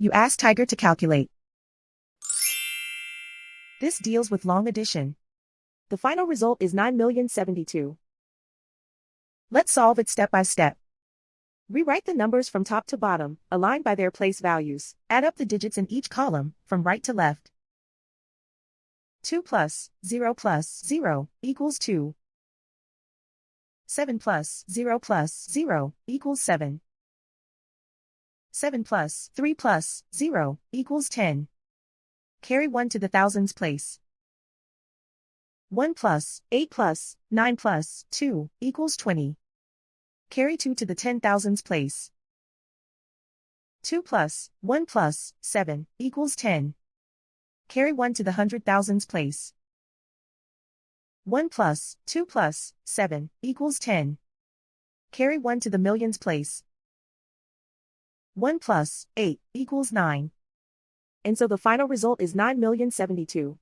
You ask Tiger to calculate. This deals with long addition. The final result is 9,072,000. Let's solve it step by step. Rewrite the numbers from top to bottom, aligned by their place values. Add up the digits in each column, from right to left. 2 plus 0 plus 0 equals 2. 7 plus 0 plus 0 equals 7. 7 plus 3 plus 0 equals 10. Carry 1 to the thousands place. 1 plus 8 plus 9 plus 2 equals 20. Carry 2 to the 10,000s place. 2 plus 1 plus 7 equals 10. Carry 1 to the 100,000s place. 1 plus 2 plus 7 equals 10. Carry 1 to the millions place. 1 plus 8 equals 9. And so the final result is 9,072,000.